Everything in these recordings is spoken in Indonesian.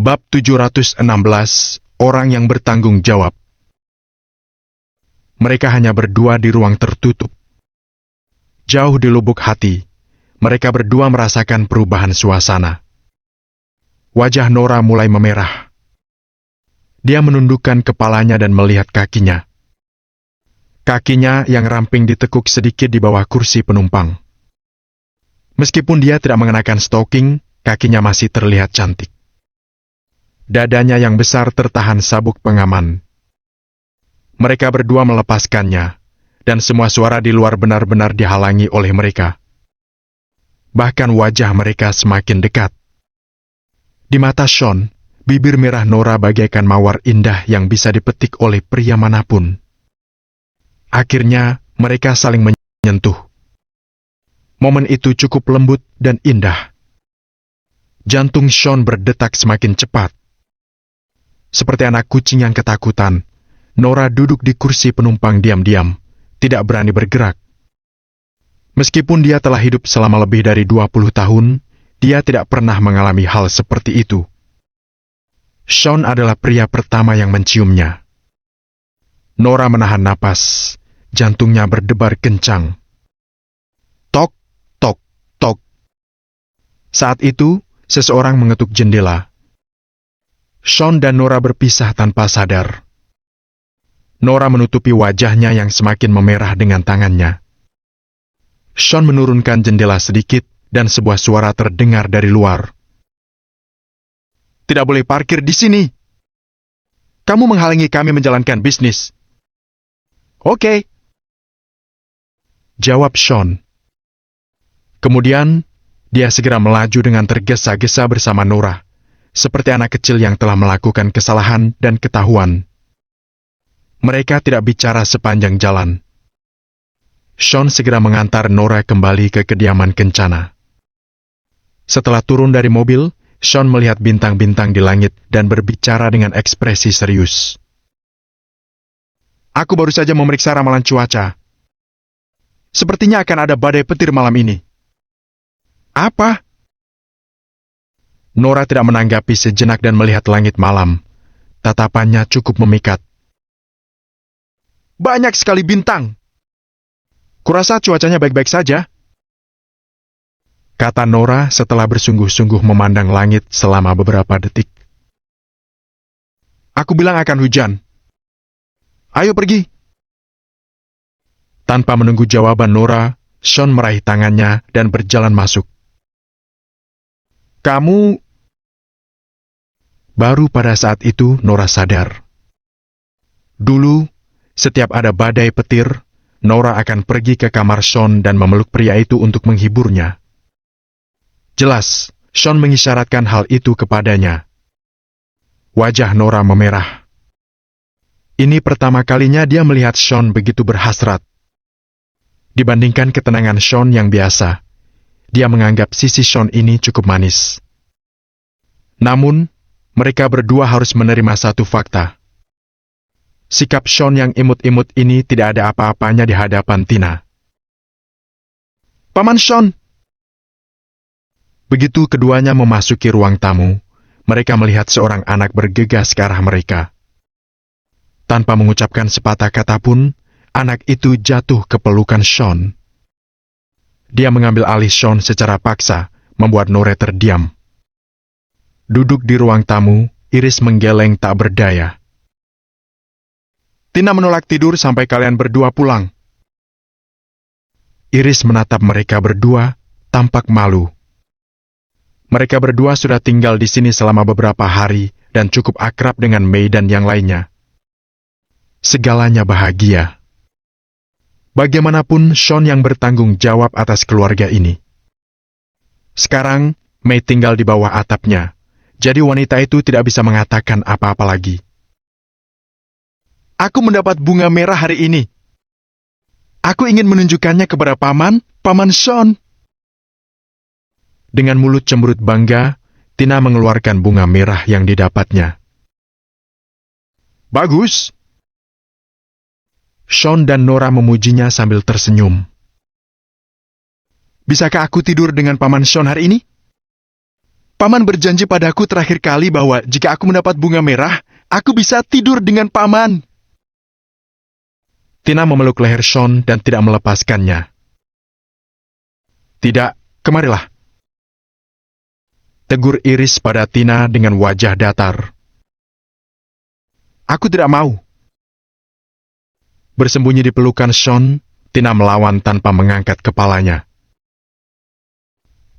Bab 716, Orang yang bertanggung jawab. Mereka hanya berdua di ruang tertutup. Jauh di lubuk hati, mereka berdua merasakan perubahan suasana. Wajah Nora mulai memerah. Dia menundukkan kepalanya dan melihat kakinya. Kakinya yang ramping ditekuk sedikit di bawah kursi penumpang. Meskipun dia tidak mengenakan stoking, kakinya masih terlihat cantik. Dadanya yang besar tertahan sabuk pengaman. Mereka berdua melepaskannya, dan semua suara di luar benar-benar dihalangi oleh mereka. Bahkan wajah mereka semakin dekat. Di mata Sean, bibir merah Nora bagaikan mawar indah yang bisa dipetik oleh pria manapun. Akhirnya, mereka saling menyentuh. Momen itu cukup lembut dan indah. Jantung Sean berdetak semakin cepat. Seperti anak kucing yang ketakutan, Nora duduk di kursi penumpang diam-diam, tidak berani bergerak. Meskipun dia telah hidup selama lebih dari 20 tahun, dia tidak pernah mengalami hal seperti itu. Sean adalah pria pertama yang menciumnya. Nora menahan napas, jantungnya berdebar kencang. Tok, tok, tok. Saat itu, seseorang mengetuk jendela. Sean dan Nora berpisah tanpa sadar. Nora menutupi wajahnya yang semakin memerah dengan tangannya. Sean menurunkan jendela sedikit dan sebuah suara terdengar dari luar. Tidak boleh parkir di sini. Kamu menghalangi kami menjalankan bisnis. Oke. Jawab Sean. Kemudian, dia segera melaju dengan tergesa-gesa bersama Nora. Seperti anak kecil yang telah melakukan kesalahan dan ketahuan. Mereka tidak bicara sepanjang jalan. Sean segera mengantar Nora kembali ke kediaman Kencana. Setelah turun dari mobil, Sean melihat bintang-bintang di langit dan berbicara dengan ekspresi serius. Aku baru saja memeriksa ramalan cuaca. Sepertinya akan ada badai petir malam ini. Apa? Nora tidak menanggapi sejenak dan melihat langit malam. Tatapannya cukup memikat. Banyak sekali bintang. Kurasa cuacanya baik-baik saja. Kata Nora setelah bersungguh-sungguh memandang langit selama beberapa detik. Aku bilang akan hujan. Ayo pergi. Tanpa menunggu jawaban Nora, Sean meraih tangannya dan berjalan masuk. Kamu... Baru pada saat itu Nora sadar. Dulu, setiap ada badai petir, Nora akan pergi ke kamar Sean dan memeluk pria itu untuk menghiburnya. Jelas, Sean mengisyaratkan hal itu kepadanya. Wajah Nora memerah. Ini pertama kalinya dia melihat Sean begitu berhasrat. Dibandingkan ketenangan Sean yang biasa, dia menganggap sisi Sean ini cukup manis. Namun, mereka berdua harus menerima satu fakta. Sikap Sean yang imut-imut ini tidak ada apa-apanya di hadapan Tina. Paman Sean! Begitu keduanya memasuki ruang tamu, mereka melihat seorang anak bergegas ke arah mereka. Tanpa mengucapkan sepatah kata pun, anak itu jatuh ke pelukan Sean. Dia mengambil alih Sean secara paksa, membuat Nora terdiam. Duduk di ruang tamu, Iris menggeleng tak berdaya. Tina menolak tidur sampai kalian berdua pulang. Iris menatap mereka berdua, tampak malu. Mereka berdua sudah tinggal di sini selama beberapa hari dan cukup akrab dengan Mei dan yang lainnya. Segalanya bahagia. Bagaimanapun Sean yang bertanggung jawab atas keluarga ini. Sekarang, Mei tinggal di bawah atapnya, jadi wanita itu tidak bisa mengatakan apa-apa lagi. Aku mendapat bunga merah hari ini. Aku ingin menunjukkannya kepada Paman Sean. Dengan mulut cemberut bangga, Tina mengeluarkan bunga merah yang didapatnya. Bagus. Sean dan Nora memujinya sambil tersenyum. Bisakah aku tidur dengan Paman Sean hari ini? Paman berjanji padaku terakhir kali bahwa jika aku mendapat bunga merah, aku bisa tidur dengan Paman. Tina memeluk leher Sean dan tidak melepaskannya. Tidak, kemarilah. Tegur Iris pada Tina dengan wajah datar. Aku tidak mau. Bersembunyi di pelukan Sean, Tina melawan tanpa mengangkat kepalanya.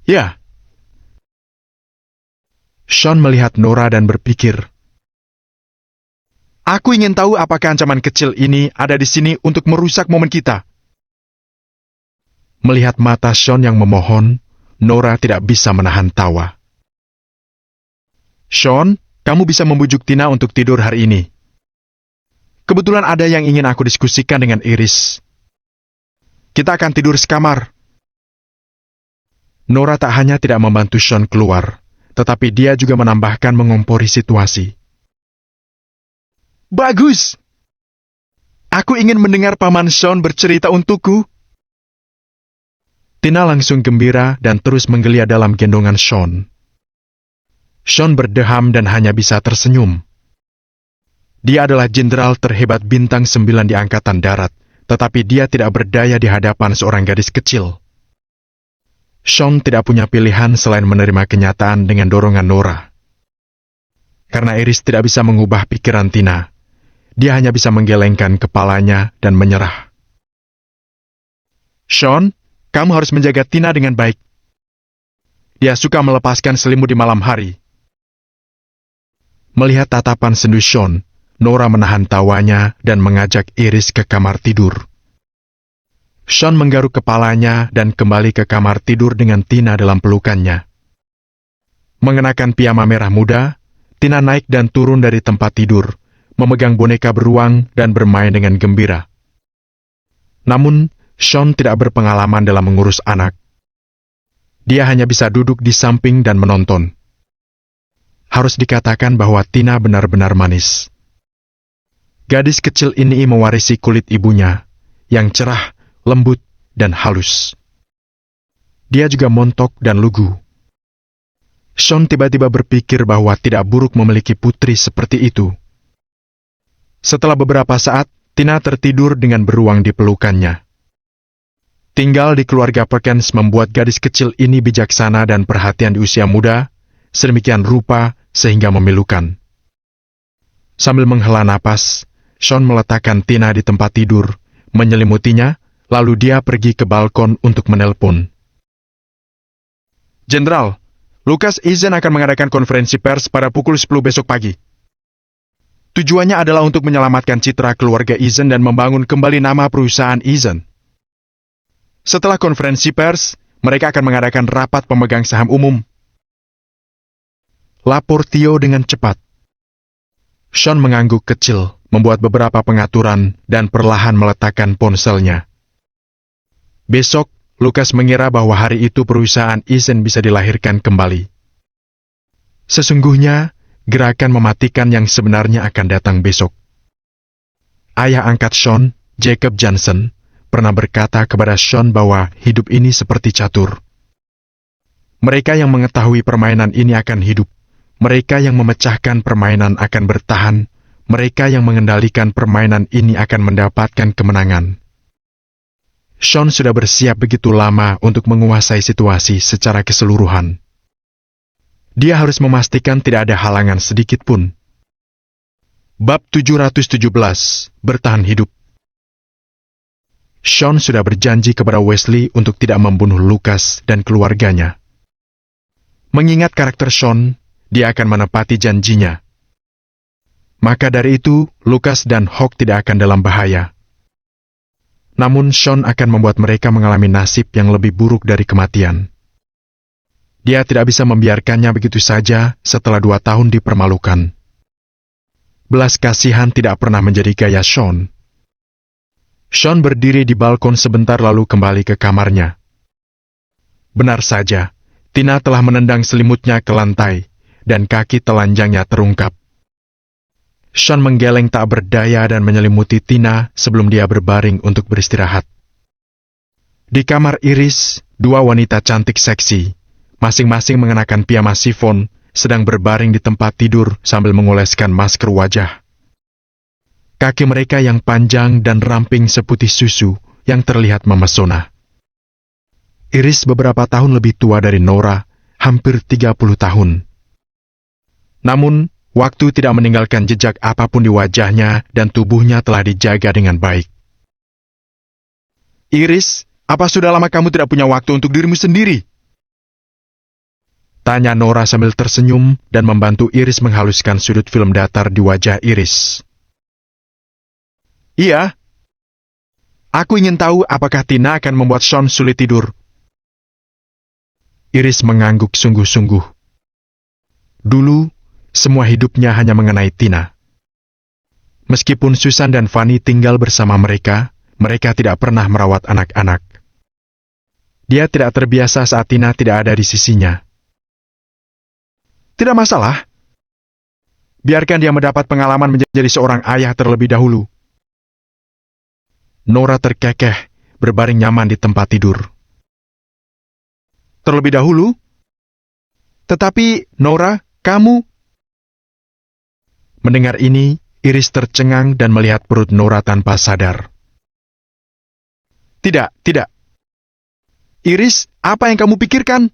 Ya. Sean melihat Nora dan berpikir, aku ingin tahu apakah ancaman kecil ini ada di sini untuk merusak momen kita. Melihat mata Sean yang memohon, Nora tidak bisa menahan tawa. Sean, kamu bisa membujuk Tina untuk tidur hari ini. Kebetulan ada yang ingin aku diskusikan dengan Iris. Kita akan tidur sekamar. Nora tak hanya tidak membantu Sean keluar, tetapi dia juga menambahkan mengompori situasi. Bagus! Aku ingin mendengar Paman Sean bercerita untukku. Tina langsung gembira dan terus menggeliat dalam gendongan Sean. Sean berdeham dan hanya bisa tersenyum. Dia adalah jenderal terhebat bintang 9 di Angkatan Darat, tetapi dia tidak berdaya di hadapan seorang gadis kecil. Sean tidak punya pilihan selain menerima kenyataan dengan dorongan Nora. Karena Iris tidak bisa mengubah pikiran Tina, dia hanya bisa menggelengkan kepalanya dan menyerah. Sean, kamu harus menjaga Tina dengan baik. Dia suka melepaskan selimut di malam hari. Melihat tatapan sendu Sean, Nora menahan tawanya dan mengajak Iris ke kamar tidur. Sean menggaruk kepalanya dan kembali ke kamar tidur dengan Tina dalam pelukannya. Mengenakan piyama merah muda, Tina naik dan turun dari tempat tidur, memegang boneka beruang dan bermain dengan gembira. Namun, Sean tidak berpengalaman dalam mengurus anak. Dia hanya bisa duduk di samping dan menonton. Harus dikatakan bahwa Tina benar-benar manis. Gadis kecil ini mewarisi kulit ibunya, yang cerah, lembut, dan halus. Dia juga montok dan lugu. Sean tiba-tiba berpikir bahwa tidak buruk memiliki putri seperti itu. Setelah beberapa saat, Tina tertidur dengan beruang di pelukannya. Tinggal di keluarga Perkins membuat gadis kecil ini bijaksana dan perhatian di usia muda, sedemikian rupa sehingga memilukan. Sambil menghela napas, Sean meletakkan Tina di tempat tidur, menyelimutinya, lalu dia pergi ke balkon untuk menelpon. Jenderal, Lucas Eisen akan mengadakan konferensi pers pada pukul 10 besok pagi. Tujuannya adalah untuk menyelamatkan citra keluarga Eisen dan membangun kembali nama perusahaan Eisen. Setelah konferensi pers, mereka akan mengadakan rapat pemegang saham umum. Lapor Theo dengan cepat. Sean mengangguk kecil, membuat beberapa pengaturan dan perlahan meletakkan ponselnya. Besok, Lucas mengira bahwa hari itu perusahaan Eisen bisa dilahirkan kembali. Sesungguhnya, gerakan mematikan yang sebenarnya akan datang besok. Ayah angkat Sean, Jacob Johnson, pernah berkata kepada Sean bahwa hidup ini seperti catur. Mereka yang mengetahui permainan ini akan hidup. Mereka yang memecahkan permainan akan bertahan. Mereka yang mengendalikan permainan ini akan mendapatkan kemenangan. Sean sudah bersiap begitu lama untuk menguasai situasi secara keseluruhan. Dia harus memastikan tidak ada halangan sedikit pun. Bab 717, Bertahan Hidup. Sean sudah berjanji kepada Wesley untuk tidak membunuh Lucas dan keluarganya. Mengingat karakter Sean, dia akan menepati janjinya. Maka dari itu, Lucas dan Hawk tidak akan dalam bahaya. Namun Sean akan membuat mereka mengalami nasib yang lebih buruk dari kematian. Dia tidak bisa membiarkannya begitu saja setelah 2 tahun dipermalukan. Belas kasihan tidak pernah menjadi gaya Sean. Sean berdiri di balkon sebentar lalu kembali ke kamarnya. Benar saja, Tina telah menendang selimutnya ke lantai, dan kaki telanjangnya terungkap. Sean menggeleng tak berdaya dan menyelimuti Tina sebelum dia berbaring untuk beristirahat. Di kamar Iris, 2 wanita cantik seksi, masing-masing mengenakan piyama sifon, sedang berbaring di tempat tidur sambil mengoleskan masker wajah. Kaki mereka yang panjang dan ramping seputih susu yang terlihat memesona. Iris beberapa tahun lebih tua dari Nora, hampir 30 tahun. Namun, waktu tidak meninggalkan jejak apapun di wajahnya dan tubuhnya telah dijaga dengan baik. Iris, apa sudah lama kamu tidak punya waktu untuk dirimu sendiri? Tanya Nora sambil tersenyum dan membantu Iris menghaluskan sudut film datar di wajah Iris. Iya. Aku ingin tahu apakah Tina akan membuat Sean sulit tidur. Iris mengangguk sungguh-sungguh. Dulu, semua hidupnya hanya mengenai Tina. Meskipun Susan dan Fanny tinggal bersama mereka, mereka tidak pernah merawat anak-anak. Dia tidak terbiasa saat Tina tidak ada di sisinya. Tidak masalah. Biarkan dia mendapat pengalaman menjadi seorang ayah terlebih dahulu. Nora terkekeh, berbaring nyaman di tempat tidur. Terlebih dahulu? Tetapi, Nora, kamu... Mendengar ini, Iris tercengang dan melihat perut Nora tanpa sadar. Tidak. Iris, apa yang kamu pikirkan?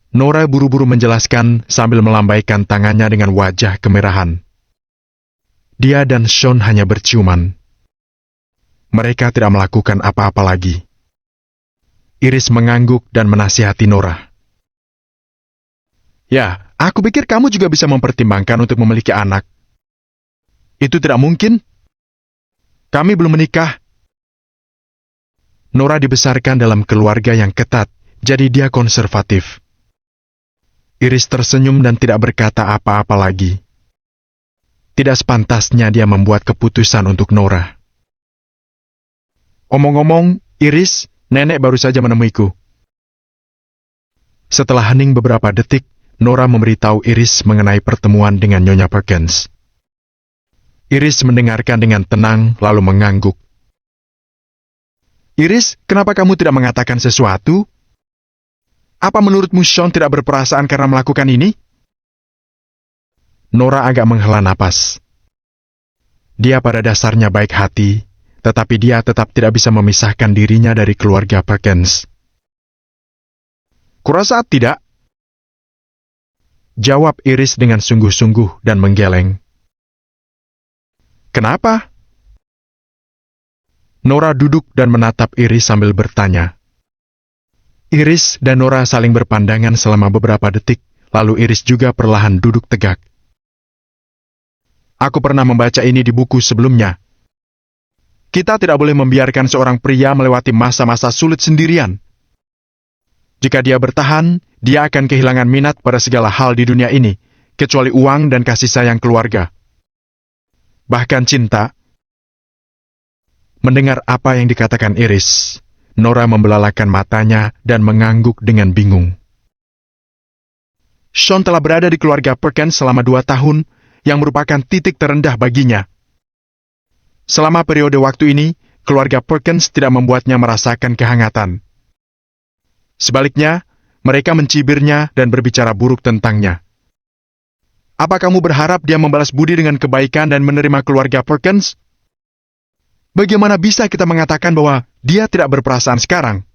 Nora buru-buru menjelaskan sambil melambaikan tangannya dengan wajah kemerahan. Dia dan Sean hanya berciuman. Mereka tidak melakukan apa-apa lagi. Iris mengangguk dan menasihati Nora. Ya, aku pikir kamu juga bisa mempertimbangkan untuk memiliki anak. Itu tidak mungkin. Kami belum menikah. Nora dibesarkan dalam keluarga yang ketat, jadi dia konservatif. Iris tersenyum dan tidak berkata apa-apa lagi. Tidak sepantasnya dia membuat keputusan untuk Nora. Omong-omong, Iris, nenek baru saja menemuiku. Setelah hening beberapa detik, Nora memberitahu Iris mengenai pertemuan dengan Nyonya Perkins. Iris mendengarkan dengan tenang lalu mengangguk. Iris, kenapa kamu tidak mengatakan sesuatu? Apa menurutmu Sean tidak berperasaan karena melakukan ini? Nora agak menghela napas. Dia pada dasarnya baik hati, tetapi dia tetap tidak bisa memisahkan dirinya dari keluarga Perkins. Kurasa tidak. Jawab Iris dengan sungguh-sungguh dan menggeleng. Kenapa? Nora duduk dan menatap Iris sambil bertanya. Iris dan Nora saling berpandangan selama beberapa detik, lalu Iris juga perlahan duduk tegak. Aku pernah membaca ini di buku sebelumnya. Kita tidak boleh membiarkan seorang pria melewati masa-masa sulit sendirian. Jika dia bertahan, dia akan kehilangan minat pada segala hal di dunia ini, kecuali uang dan kasih sayang keluarga. Bahkan cinta. Mendengar apa yang dikatakan Iris, Nora membelalakan matanya dan mengangguk dengan bingung. Sean telah berada di keluarga Perkins selama 2 tahun, yang merupakan titik terendah baginya. Selama periode waktu ini, keluarga Perkins tidak membuatnya merasakan kehangatan. Sebaliknya, mereka mencibirnya dan berbicara buruk tentangnya. Apa kamu berharap dia membalas budi dengan kebaikan dan menerima keluarga Perkins? Bagaimana bisa kita mengatakan bahwa dia tidak berperasaan sekarang?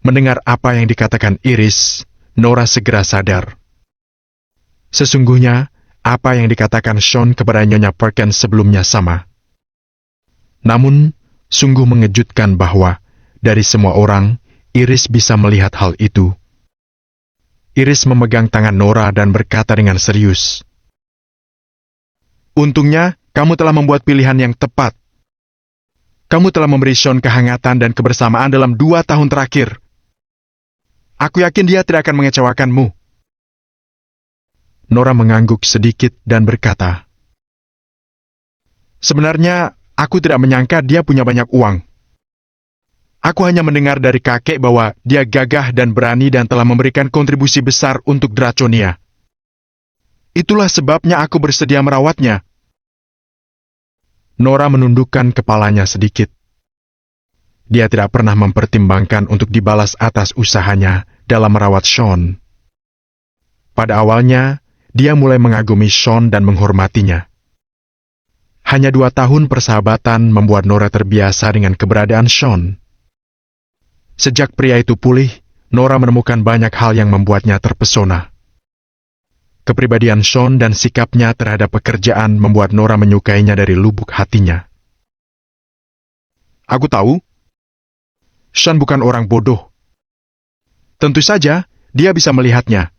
Mendengar apa yang dikatakan Iris, Nora segera sadar. Sesungguhnya, apa yang dikatakan Sean kepada Nyonya Perkins sebelumnya sama. Namun, sungguh mengejutkan bahwa, dari semua orang, Iris bisa melihat hal itu. Iris memegang tangan Nora dan berkata dengan serius. Untungnya, kamu telah membuat pilihan yang tepat. Kamu telah memberi Sean kehangatan dan kebersamaan dalam 2 tahun terakhir. Aku yakin dia tidak akan mengecewakanmu. Nora mengangguk sedikit dan berkata, sebenarnya, aku tidak menyangka dia punya banyak uang. Aku hanya mendengar dari kakek bahwa dia gagah dan berani dan telah memberikan kontribusi besar untuk Draconia. Itulah sebabnya aku bersedia merawatnya. Nora menundukkan kepalanya sedikit. dia tidak pernah mempertimbangkan untuk dibalas atas usahanya dalam merawat Sean. Pada awalnya, dia mulai mengagumi Sean dan menghormatinya. Hanya 2 tahun persahabatan membuat Nora terbiasa dengan keberadaan Sean. Sejak pria itu pulih, Nora menemukan banyak hal yang membuatnya terpesona. Kepribadian Sean dan sikapnya terhadap pekerjaan membuat Nora menyukainya dari lubuk hatinya. Aku tahu, Sean bukan orang bodoh. Tentu saja, dia bisa melihatnya.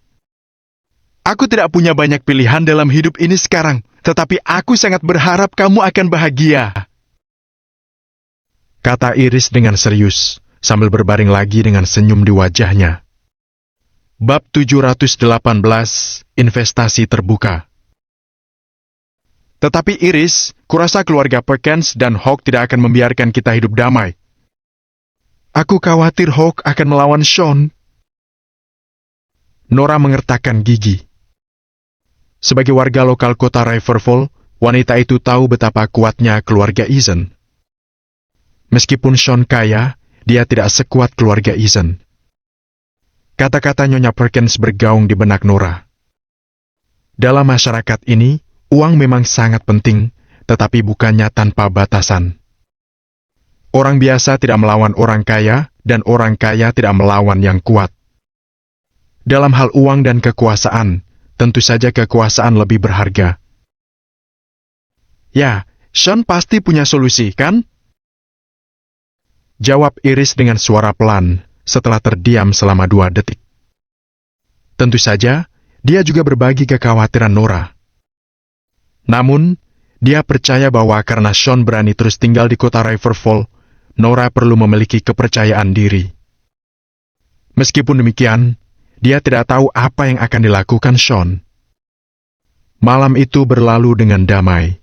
Aku tidak punya banyak pilihan dalam hidup ini sekarang, tetapi aku sangat berharap kamu akan bahagia. Kata Iris dengan serius, sambil berbaring lagi dengan senyum di wajahnya. Bab 718, Investasi Terbuka. Tetapi Iris, kurasa keluarga Perkins dan Hawk tidak akan membiarkan kita hidup damai. Aku khawatir Hawk akan melawan Sean. Nora mengertakkan gigi. Sebagai warga lokal kota Riverfall, wanita itu tahu betapa kuatnya keluarga Eason. Meskipun Sean kaya, dia tidak sekuat keluarga Eason. Kata-kata Nyonya Perkins bergaung di benak Nora. Dalam masyarakat ini, uang memang sangat penting, tetapi bukannya tanpa batasan. Orang biasa tidak melawan orang kaya, dan orang kaya tidak melawan yang kuat. Dalam hal uang dan kekuasaan, tentu saja kekuasaan lebih berharga. Ya, Sean pasti punya solusi, kan? Jawab Iris dengan suara pelan, setelah terdiam selama 2 detik. Tentu saja, dia juga berbagi kekhawatiran Nora. Namun, dia percaya bahwa karena Sean berani terus tinggal di kota Riverfall, Nora perlu memiliki kepercayaan diri. Meskipun demikian, dia tidak tahu apa yang akan dilakukan Sean. Malam itu berlalu dengan damai.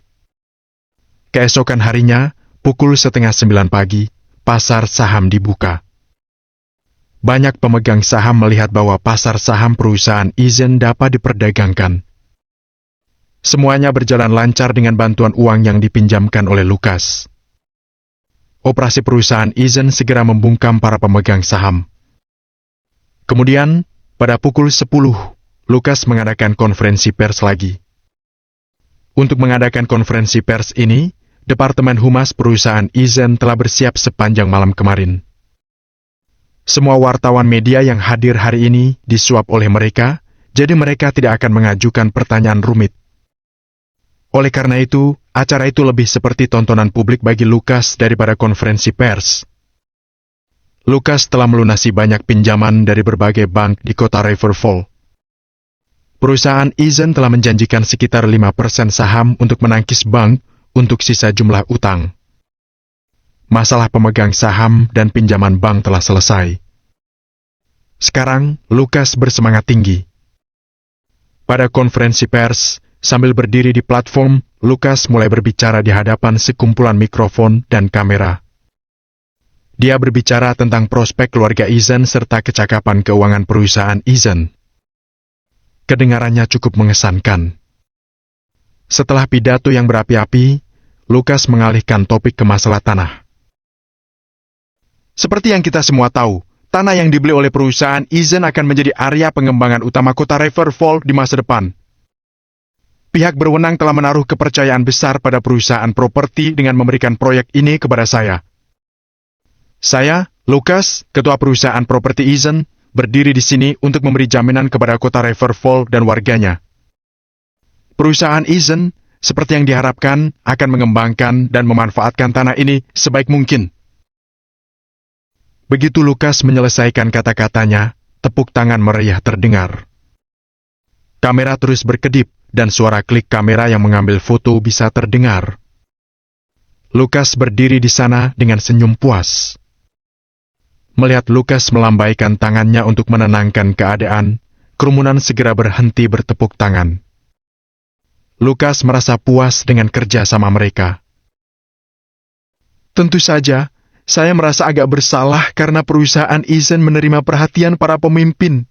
Keesokan harinya, pukul 8:30 pagi, pasar saham dibuka. Banyak pemegang saham melihat bahwa pasar saham perusahaan Eason dapat diperdagangkan. Semuanya berjalan lancar dengan bantuan uang yang dipinjamkan oleh Lucas. Operasi perusahaan Eason segera membungkam para pemegang saham. Kemudian, pada pukul 10, Lucas mengadakan konferensi pers lagi. Untuk mengadakan konferensi pers ini, Departemen Humas perusahaan Eason telah bersiap sepanjang malam kemarin. Semua wartawan media yang hadir hari ini disuap oleh mereka, jadi mereka tidak akan mengajukan pertanyaan rumit. Oleh karena itu, acara itu lebih seperti tontonan publik bagi Lucas daripada konferensi pers. Lucas telah melunasi banyak pinjaman dari berbagai bank di kota Riverfall. Perusahaan Eason telah menjanjikan sekitar 5% saham untuk menangkis bank untuk sisa jumlah utang. Masalah pemegang saham dan pinjaman bank telah selesai. Sekarang, Lucas bersemangat tinggi. Pada konferensi pers, sambil berdiri di platform, Lucas mulai berbicara di hadapan sekumpulan mikrofon dan kamera. Dia berbicara tentang prospek keluarga Eason serta kecakapan keuangan perusahaan Eason. Kedengarannya cukup mengesankan. Setelah pidato yang berapi-api, Lucas mengalihkan topik ke masalah tanah. Seperti yang kita semua tahu, tanah yang dibeli oleh perusahaan Eason akan menjadi area pengembangan utama kota Riverfall di masa depan. Pihak berwenang telah menaruh kepercayaan besar pada perusahaan properti dengan memberikan proyek ini kepada saya. Saya, Lucas, ketua perusahaan properti Eason, berdiri di sini untuk memberi jaminan kepada kota Riverfall dan warganya. Perusahaan Eason, seperti yang diharapkan, akan mengembangkan dan memanfaatkan tanah ini sebaik mungkin. Begitu Lucas menyelesaikan kata-katanya, tepuk tangan meriah terdengar. Kamera terus berkedip, dan suara klik kamera yang mengambil foto bisa terdengar. Lucas berdiri di sana dengan senyum puas. Melihat Lucas melambaikan tangannya untuk menenangkan keadaan, kerumunan segera berhenti bertepuk tangan. Lucas merasa puas dengan kerja sama mereka. Tentu saja, saya merasa agak bersalah karena perusahaan Eason menerima perhatian para pemimpin.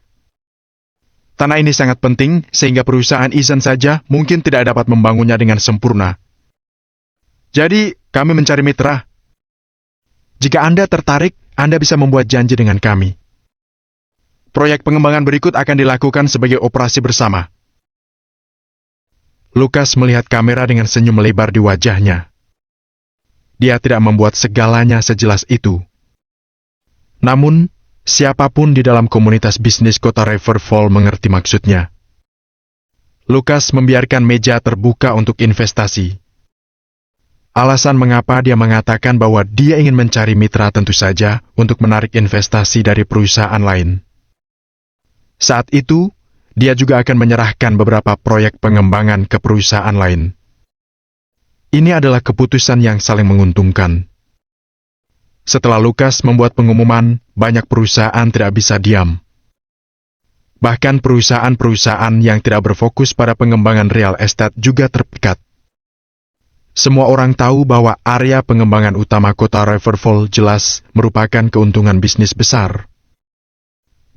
Tanah ini sangat penting, sehingga perusahaan Eason saja mungkin tidak dapat membangunnya dengan sempurna. Jadi, kami mencari mitra. Jika Anda tertarik, Anda bisa membuat janji dengan kami. Proyek pengembangan berikut akan dilakukan sebagai operasi bersama. Lukas melihat kamera dengan senyum melebar di wajahnya. Dia tidak membuat segalanya sejelas itu. Namun, siapapun di dalam komunitas bisnis kota Riverfall mengerti maksudnya. Lukas membiarkan meja terbuka untuk investasi. Alasan mengapa dia mengatakan bahwa dia ingin mencari mitra tentu saja untuk menarik investasi dari perusahaan lain. Saat itu, dia juga akan menyerahkan beberapa proyek pengembangan ke perusahaan lain. Ini adalah keputusan yang saling menguntungkan. Setelah Lukas membuat pengumuman, banyak perusahaan tidak bisa diam. Bahkan perusahaan-perusahaan yang tidak berfokus pada pengembangan real estate juga terpikat. Semua orang tahu bahwa area pengembangan utama kota Riverfall jelas merupakan keuntungan bisnis besar.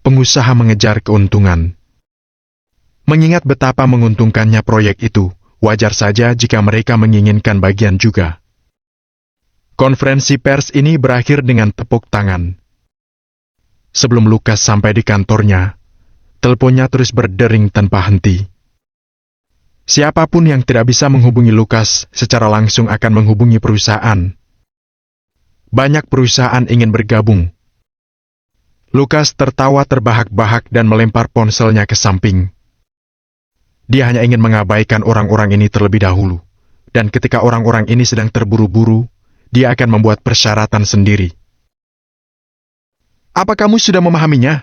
Pengusaha mengejar keuntungan. Mengingat betapa menguntungkannya proyek itu, wajar saja jika mereka menginginkan bagian juga. Konferensi pers ini berakhir dengan tepuk tangan. Sebelum Lukas sampai di kantornya, teleponnya terus berdering tanpa henti. Siapapun yang tidak bisa menghubungi Lukas secara langsung akan menghubungi perusahaan. Banyak perusahaan ingin bergabung. Lukas tertawa terbahak-bahak dan melempar ponselnya ke samping. Dia hanya ingin mengabaikan orang-orang ini terlebih dahulu. Dan ketika orang-orang ini sedang terburu-buru, dia akan membuat persyaratan sendiri. Apa kamu sudah memahaminya?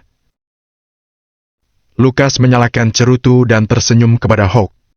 Lukas menyalakan cerutu dan tersenyum kepada Hawk.